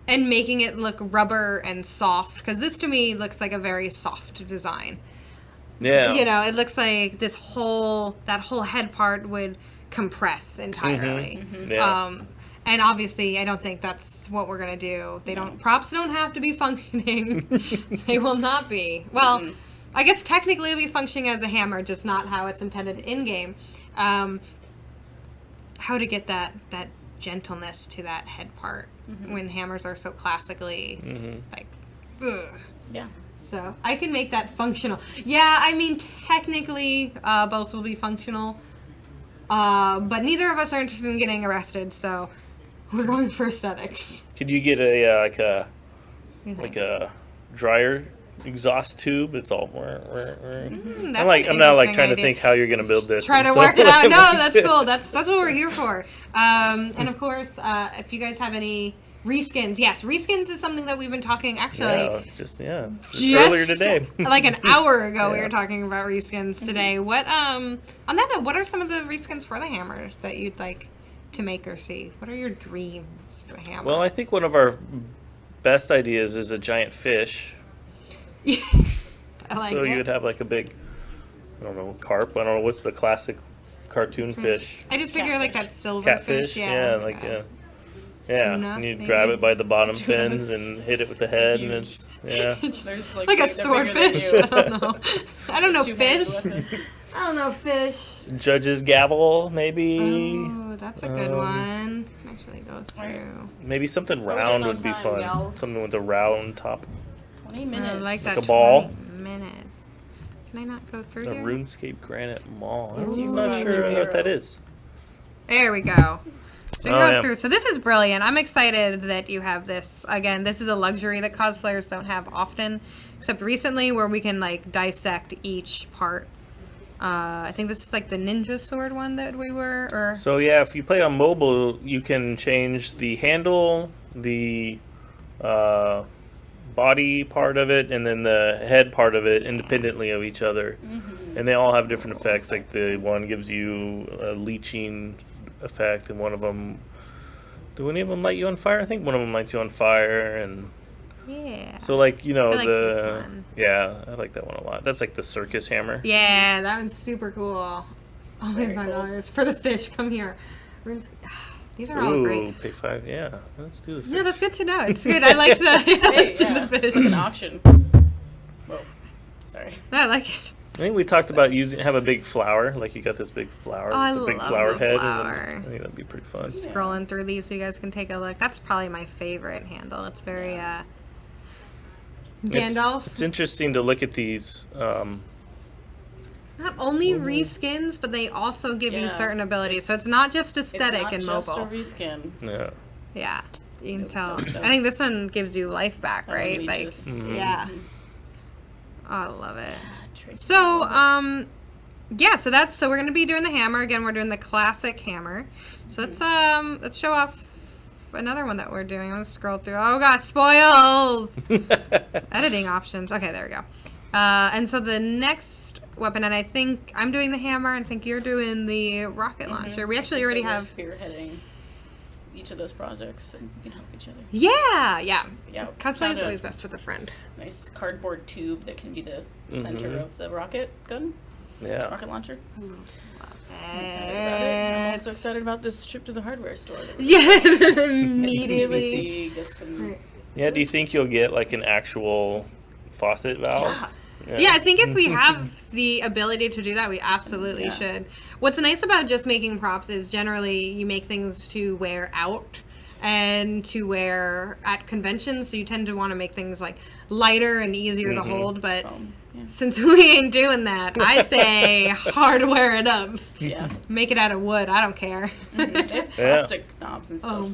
And making it look rubber and soft, because this to me looks like a very soft design. Yeah. It looks like that whole head part would compress entirely. Yeah. And obviously, I don't think that's what we're gonna do. Props don't have to be functioning. They will not be. Well, I guess technically it'll be functioning as a hammer, just not how it's intended in game. How to get that gentleness to that head part when hammers are so classically like ugh. Yeah. So I can make that functional. Yeah, I mean technically both will be functional, but neither of us are interested in getting arrested, so we're going for aesthetics. Could you get a dryer exhaust tube? It's all. I'm not like trying to think how you're gonna build this. Try to work it out. No, that's cool. That's what we're here for. And of course, if you guys have any reskins, yes, reskins is something that we've been talking actually. Just earlier today. Like an hour ago, we were talking about reskins today. What on that note, what are some of the reskins for the hammer that you'd like to make or see? What are your dreams for the hammer? Well, I think one of our best ideas is a giant fish. I like so it. you would have like a big, I don't know, carp. I don't know what's the classic cartoon fish. I just figure like that silverfish. Catfish. Yeah. And you'd grab it by the bottom fins and hit it with the head, and it's There's like a swordfish. I don't know. I don't know fish. I don't know fish. Judge's gavel, maybe. Oh, that's a good one. Can actually go through. Maybe something round would be fun. Gals. Something with a round top. 20 minutes. I like that. Like a ball. 20 minutes. Can I not go through A here? RuneScape Granite Mall. Ooh. I'm not sure what that is. There we go. So we Oh, go yeah. through. So this is brilliant. I'm excited that you have this. Again, this is a luxury that cosplayers don't have often, except recently, where we can like dissect each part. I think this is like the ninja sword one that we were, or So yeah, if you play on mobile, you can change the handle, the body part of it, and then the head part of it independently of each other. And they all have different effects. Like the one gives you a leeching effect, and one of them, do any of them light you on fire? I think one of them lights you on fire, and yeah. so like I like this one. I like that one a lot. That's like the circus hammer. Yeah, that one's super cool. Oh my Very cool. $5 for the fish. Come here. These are all Ooh, great. pay 5. Yeah, let's do the fish. Yeah, that's good to know. It's good. I like the, Hey, the fish. it's like an auction. Whoa. Sorry. No, I like it. I think we talked about have a big flower, like you got this big flower, Oh, I the big love flower the head. flower. And I think that'd be pretty fun. Scrolling through these so you guys can take a look. That's probably my favorite handle. It's very Gandalf. It's interesting to look at these. Not only reskins, but they also give you Yeah. certain abilities. So it's not just aesthetic It's not and just mobile. a reskin. Yeah. Yeah. You can tell. Nope. I think this one gives you life back, That one right? Like, leaches. yeah. Oh, I love it. Tracy, So, love it. yeah, so we're gonna be doing the hammer again. We're doing the classic hammer. So let's show off another one that we're doing. I'm gonna scroll through. Oh god, spoils. Editing options. Okay, there we go. And so the next weapon, and I think I'm doing the hammer, and I think you're doing the rocket launcher. We actually already We're have. spearheading each of those projects, and we can help each other. Yeah. Yeah, Cosplay found is a always best with a friend. nice cardboard tube that can be the center of the rocket gun, Yeah. rocket launcher. I'm Love excited about it. And I'm also it. excited about this trip to the hardware store. That we're Yeah, Get some immediately. PVC, get some. Yeah. Do you think you'll get like an actual faucet valve? Yeah, I think if we have the ability to do that, we absolutely Yeah. should. What's nice about just making props is generally you make things to wear out and to wear at conventions, so you tend to want to make things like lighter and easier to hold, but Foam. Yeah. since we ain't doing that, I say hardware it up. Yeah. Make it out of wood, I don't care. They have plastic knobs and stuff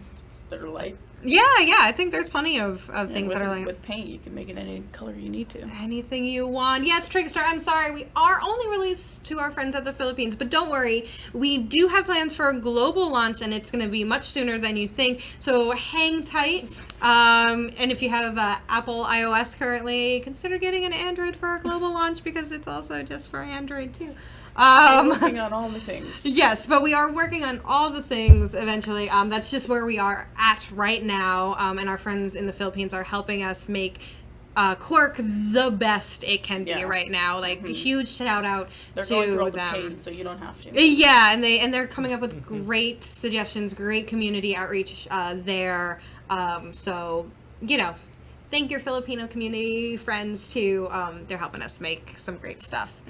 that are light. Yeah, I think there's plenty of things with, that are like with paint, you can make it any color you need to. anything you want. Yes, Trickster, I'm sorry. We are only released to our friends at the Philippines, but don't worry. We do have plans for a global launch, and it's going to be much sooner than you think. So hang tight. And if you have Apple iOS currently, consider getting an Android for our global launch because it's also just for Android too. We're working on all the things. Yes, but we are working on all the things eventually. That's just where we are at right now, and our friends in the Philippines are helping us make Q.U.I.R.K the best it can be right now. Like huge shout out They're to going through all the them. pain, so you don't have to. Yeah, and they're coming up with great suggestions, great community outreach there. So thank your Filipino community friends too. They're helping us make some great stuff,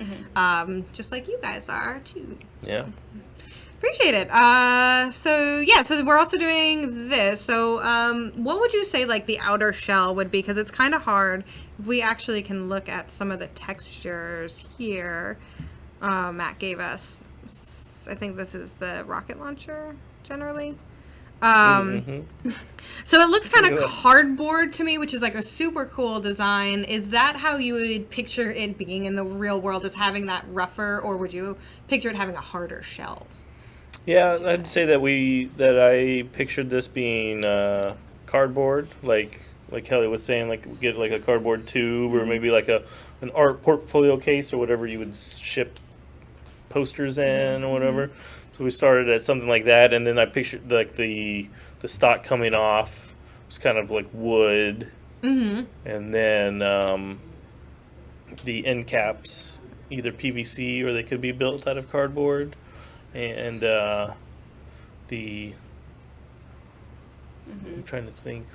just like you guys are too. Yeah. Appreciate it. So we're also doing this. So what would you say like the outer shell would be? Because it's kind of hard. If we actually can look at some of the textures here, Matt gave us. I think this is the rocket launcher generally. So it looks kind of cardboard to me, which is like a super cool design. Is that how you would picture it being in the real world, as having that rougher, or would you picture it having a harder shell? Yeah, I'd say that I pictured this being cardboard, like Kelly was saying, like get like a cardboard tube or maybe like an art portfolio case or whatever you would ship posters in or whatever. So we started at something like that, and then I pictured like the stock coming off was kind of like wood, and then the end caps either PVC or they could be built out of cardboard. And I'm trying to think,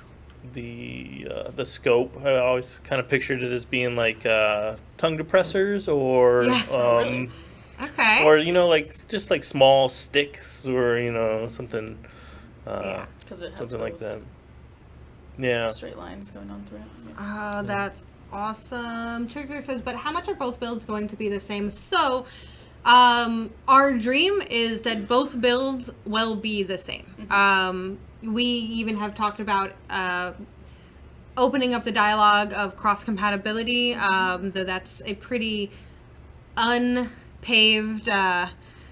the scope, I always kind of pictured it as being like tongue depressors or really? Okay. or like just like small sticks or something Because it has something like those that. Yeah. straight lines going on through it. Oh, that's awesome. Trigger says, but how much are both builds going to be the same? So, our dream is that both builds will be the same. We even have talked about opening up the dialogue of cross compatibility, though that's a pretty unpaved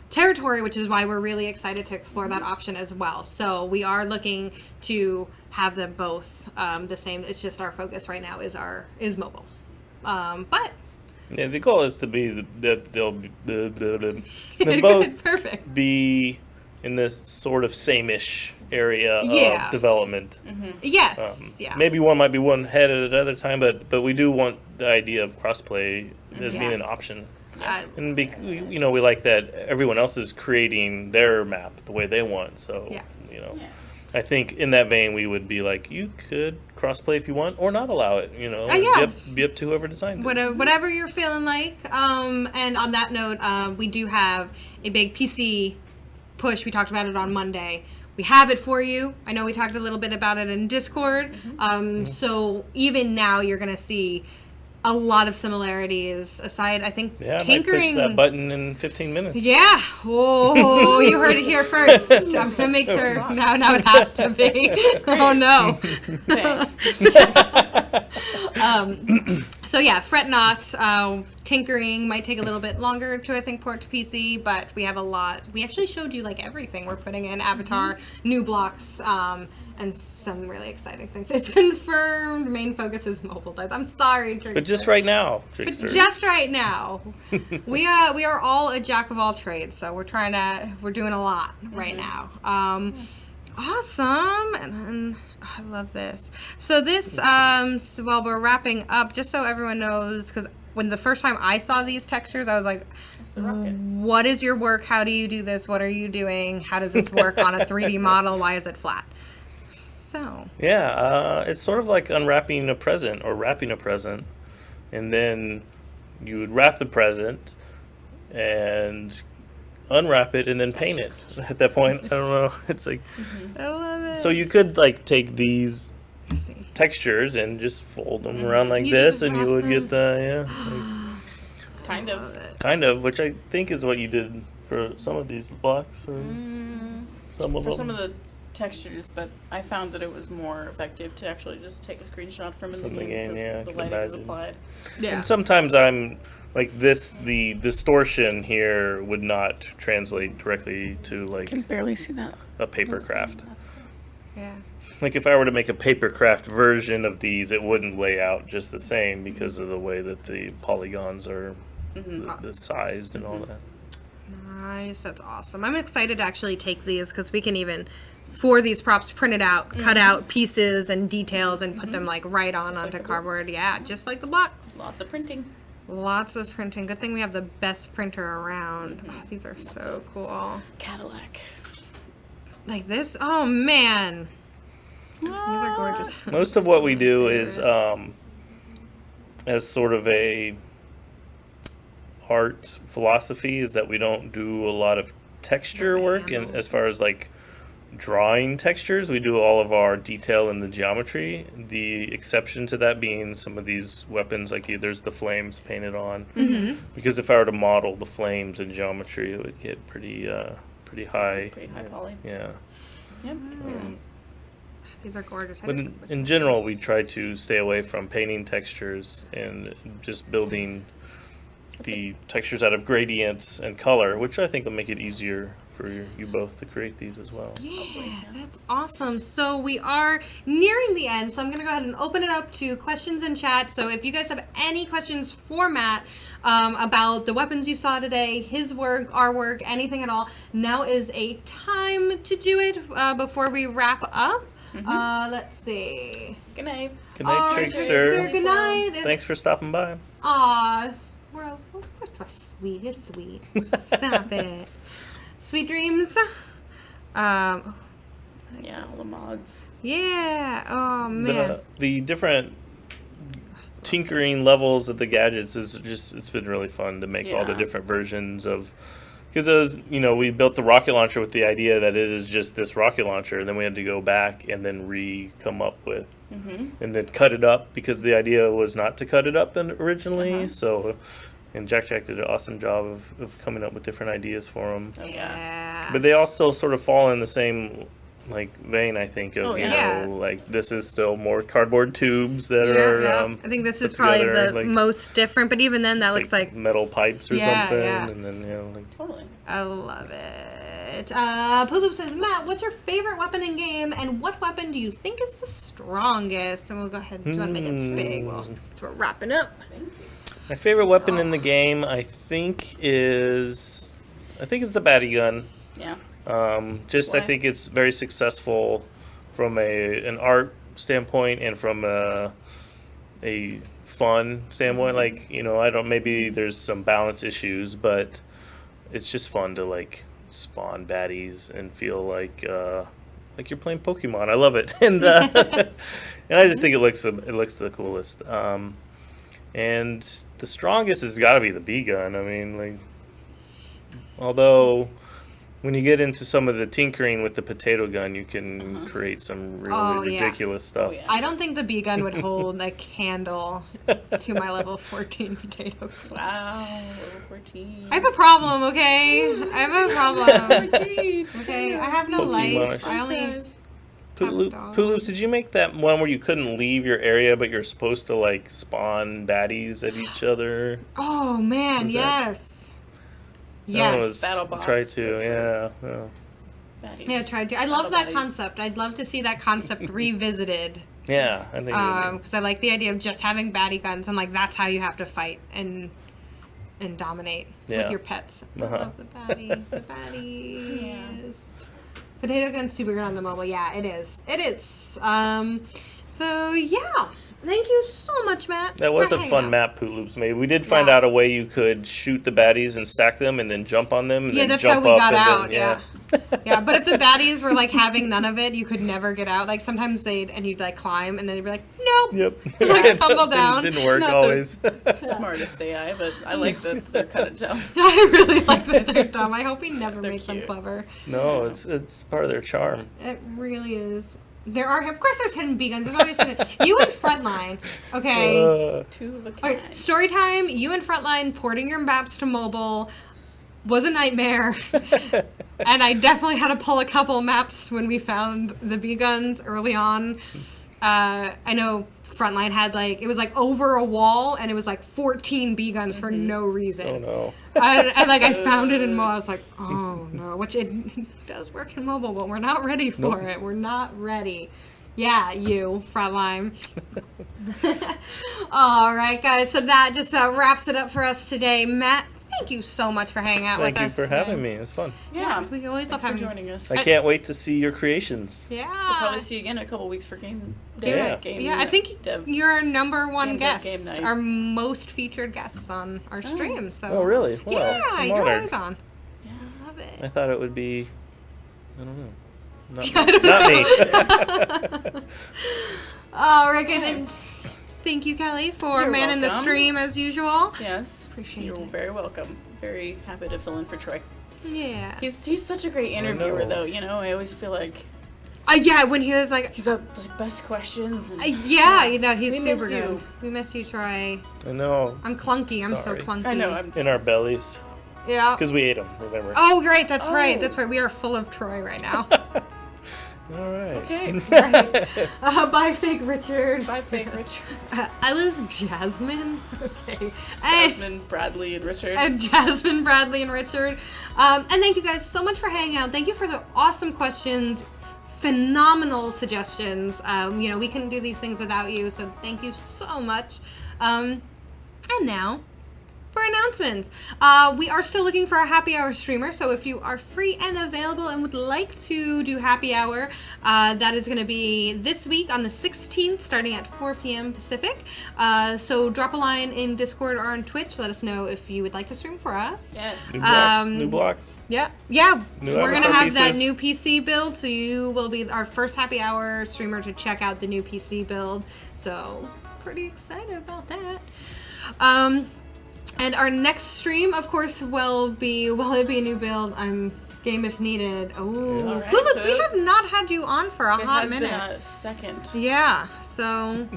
territory, which is why we're really excited to explore that option as well. So we are looking to have them both the same. It's just our focus right now is mobile. But Yeah, the goal is to be that they'll be, they'll both perfect. be in this sort of same-ish area Yeah. of development. Yes. Yeah. Maybe one might be one head at another time, but we do want the idea of crossplay as being an option. And we like that everyone else is creating their map the way they want. So I think in that vein we would be like, you could crossplay if you want, or not allow it. Be up to whoever designed it. Whatever you're feeling like. And on that note, we do have a big PC push. We talked about it on Monday. We have it for you. I know we talked a little bit about it in Discord. So even now you're going to see a lot of similarities aside. I think Yeah, I might tinkering. push that button in 15 minutes. Yeah. Oh, you heard it here first. I'm gonna make sure now it has to be. Oh no. Thanks. So yeah, fret not. Tinkering might take a little bit longer to, I think, port to PC, but we have a lot. We actually showed you like everything we're putting in Avatar, new blocks, and some really exciting things. It's confirmed. Main focus is mobile dice. I'm sorry, Trickster. But just right now, But Trickster. just right now, we are all a jack of all trades. So we're doing a lot right now. Awesome, and I love this. So this, while we're wrapping up, just so everyone knows, because when the first time I saw these textures, I was like, It's the rocket. what is your work? How do you do this? What are you doing? How does this work on a 3D model? Why is it flat? So. Yeah, it's sort of like unwrapping a present or wrapping a present. And then you would wrap the present and unwrap it and then paint it. At that point, I don't know. It's like, I love it. so you could like take these Let's see. textures and just fold them around like You this, just and you wrap would them. get the Kind Love of. it. kind of, which I think is what you did for some of these blocks or some of For them. some of the textures, but I found that it was more effective to actually just take a screenshot from in the From the game game, because yeah, I the can lighting is imagine. applied. Yeah. And sometimes I'm like this. The distortion here would not translate directly to like barely see that. a paper craft. Yeah. Like if I were to make a paper craft version of these, it wouldn't lay out just the same because of the way that the polygons are the sized and all that. Nice. That's awesome. I'm excited to actually take these because we can even, for these props, print it out, cut out pieces and details and put them like right on Just like onto the cardboard. Yeah, just like the blocks. Lots of printing. Lots of printing. Good thing we have the best printer around. Oh, these are so cool. Cadillac. Like this. Oh man. These are gorgeous. Most of what we do is as sort of a art philosophy is that we don't do a lot of texture work, and as far as like drawing textures, we do all of our detail in the geometry. The exception to that being some of these weapons, like there's the flames painted on. Because if I were to model the flames in geometry, it would get pretty high. Pretty high poly. Yeah. Yep. These are gorgeous. I But just- in general, we try to stay away from painting textures and just building the textures out of gradients and color, which I think will make it easier for you both to create these as well. Yeah, that's awesome. So we are nearing the end, so I'm going to go ahead and open it up to questions in chat. So if you guys have any questions for Matt about the weapons you saw today, his work, our work, anything at all, now is a time to do it before we wrap up. Let's see. Good night. Good night, All right, Trickster. Good night. Thanks for stopping by. Aw, we're so sweet. You're sweet. Stop it. Sweet dreams. Yeah, all the mods. Yeah. Oh man. The different tinkering levels of the gadgets is just, it's been really fun to make all the Yeah. different versions of, because it was, we built the rocket launcher with the idea that it is just this rocket launcher, and then we had to go back and then come up with and then cut it up, because the idea was not to cut it up originally. So, and Jack did an awesome job of coming up with different ideas for them. Oh, yeah. But they all still sort of fall in the same vein, I think, of Oh, yeah. Yeah. this is still more cardboard tubes that are I think this is put probably together, the most different, but even then that it's looks like metal pipes or Yeah, something, yeah. and then Totally. I love it. Pulup says, Matt, what's your favorite weapon in game, and what weapon do you think is the strongest? And we'll go ahead. Do you want to make it big? Well, we're wrapping up. my favorite weapon in the game, I think is the baddie gun. Yeah. I Why? think it's very successful from an art standpoint and from a fun standpoint. I don't, maybe there's some balance issues, but it's just fun to spawn baddies and feel like you're playing Pokemon. I love it, and and I just think it looks the coolest. And the strongest has got to be the B gun. I mean, although When you get into some of the tinkering with the potato gun, you can create some really Oh, yeah. ridiculous stuff. Oh, yeah. I don't think the bee gun would hold a candle to my level 14 potato gun. Wow, level 14. I have a problem, okay? I have a problem. 14. Okay, I have no Pokemon. life. I only... Poot Loops, did you make that one where you couldn't leave your area, but you're supposed to like spawn baddies at each other? Oh, man, Was that- yes. That one Yes. was- Battle bots, Try but to, for- yeah. Baddies. Yeah, tried to. I love that Baddies. concept. I'd love to see that concept revisited. Yeah, I think it would be. Because I like the idea of just having baddie guns and like that's how you have to fight and dominate Yeah. with your pets. I Uh-huh. love the baddies. The baddies. Potato gun's super good on the mobile. Yeah, it is. It is. So yeah. Thank you so much, Matt. That was for a hanging fun out. map Poot Loops made. We did find Yeah. out a way you could shoot the baddies and stack them and then jump on them and Yeah, then that's how jump we up got and out. then, Yeah. Yeah, but if the baddies were like having none of it, you could never get out. Like sometimes you'd like climb and then you'd be like, nope. Yep. Like, tumble down. Didn't work Not the- always. Smartest AI, but I like that they're kind of dumb. I really like that they're dumb. I hope we never They're make them cute. clever. No, it's part of their charm. It really is. There are, of course, there's hidden beacons. There's always hidden. You and Frontline, okay. Two of a Okay, kind. story time. You and Frontline porting your maps to mobile was a nightmare, and I definitely had to pull a couple maps when we found the bee guns early on. I know Frontline had it was over a wall, and it was 14 bee guns for no reason. Oh no. I found it in mobile. I was like, oh no, which it does work in mobile, but we're not ready for it. We're not ready. Yeah, you, Frontline. All right, guys. So that just about wraps it up for us today. Matt, thank you so much for hanging out Thank with you us. for having me. It's fun. Yeah. We always love Thanks for having you. joining us. I can't wait to see your creations. Yeah. We'll probably see you again in a couple weeks for game day. Yeah. Game Yeah, I think dev. you're our number one Game dev, guest, game night. our most featured guest on our stream. So. Oh, really? Wow, Yeah, I'm you're honored. always on. Yeah. Love it. I thought it would be, I don't know. Not me. All right, guys. And thank you, Kelly, for You're manning the welcome. stream as usual. Yes. Appreciate You're it. very welcome. Very happy to fill in for Troy. Yeah. He's such a great interviewer, know. though. You know, I always feel like Yeah, when he was like, he's got the best questions. And, yeah, he's We super miss good. you. We missed you, Troy. I know. I'm clunky. I'm Sorry. so clunky. I know. I'm just, In our bellies. Yeah. Because we ate them, remember? Oh, great. That's right. Oh. That's right. We are full of Troy right now. All right. okay. Right. Bye, fake Richard. Bye, fake Richards. I was Jasmine. Okay. Jasmine, Bradley, and Richard. I'm Jasmine, Bradley, and Richard. And thank you guys so much for hanging out. Thank you for the awesome questions, phenomenal suggestions. We couldn't do these things without you, so thank you so much. And now, for announcements. We are still looking for a happy hour streamer, so if you are free and available and would like to do happy hour, that is going to be this week on the 16th, starting at 4 p.m. Pacific. So drop a line in Discord or on Twitch. Let us know if you would like to stream for us. Yes. New blocks. Yeah. New We're going to avatar have that pieces. new PC build, so you will be our first happy hour streamer to check out the new PC build. So, pretty excited about that. And our next stream, of course, will it be a new build? I'm game if needed. Oh, All right, Tulips, we good. have not had you on for a It hot has minute. been a second. Yeah, so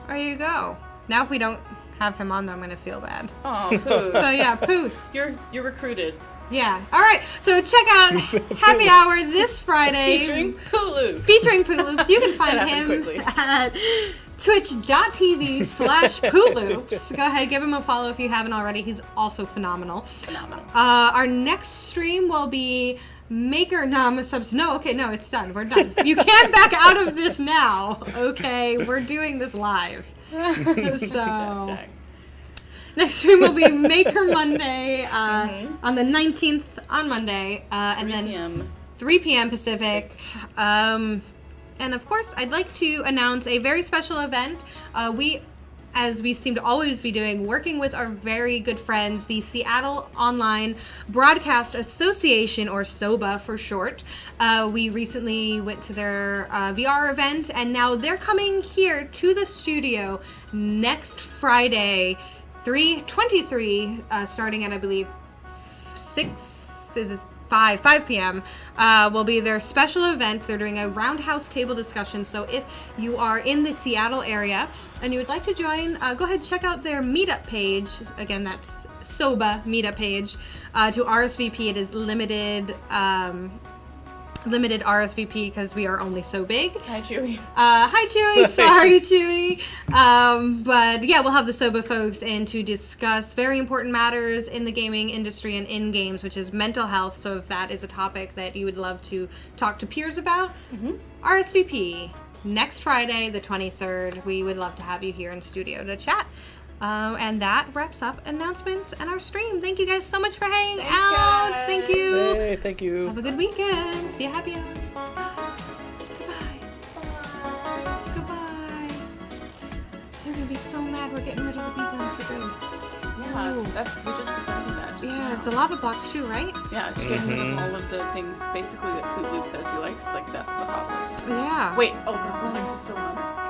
there you go. Now if we don't have him on, though, I'm going to feel bad. Oh, poo. So yeah, Poos. You're recruited. Yeah. All right. So check out Happy Hour this Friday. Featuring Hulu. Featuring Poot Loops. You can find That happened him quickly. at twitch.tv/Poot Loops. Go ahead, give him a follow if you haven't already. He's also phenomenal. Phenomenal. Our next stream will be it's done. We're done. You can't back out of this now. Okay, we're doing this live. So Dang. next stream will be Maker Monday on the 19th on Monday, and 3 then p.m. 3 p.m. Pacific. And of course, I'd like to announce a very special event. As we seem to always be doing, working with our very good friends, the Seattle Online Broadcast Association, or SOBA for short. We recently went to their VR event, and now they're coming here to the studio next Friday, 3/23, starting at, I believe, 5 5 p.m. Will be their special event. They're doing a roundhouse table discussion. So if you are in the Seattle area and you would like to join, go ahead and check out their meetup page. Again, that's SOBA meetup page. To RSVP, it is limited RSVP because we are only so big. Hi, Chewy. Hi, Chewy. Sorry, Chewy. But yeah, we'll have the SOBA folks in to discuss very important matters in the gaming industry and in games, which is mental health. So if that is a topic that you would love to talk to peers about, RSVP next Friday, the 23rd. We would love to have you here in studio to chat. And that wraps up announcements and our stream. Thank you guys so much for hanging out. Guys. Thank you. Hey, thank you. Have a good weekend. See you happy hours. Goodbye. Goodbye. They're gonna be so mad we're getting rid of the beacon for good. Yeah, Ooh. we just decided that just Yeah, now. it's the lava blocks too, right? Yeah, it's getting rid of all of the things basically that Poop Loop says he likes. Like, that's the hot list. Yeah. Wait, the lights are still on.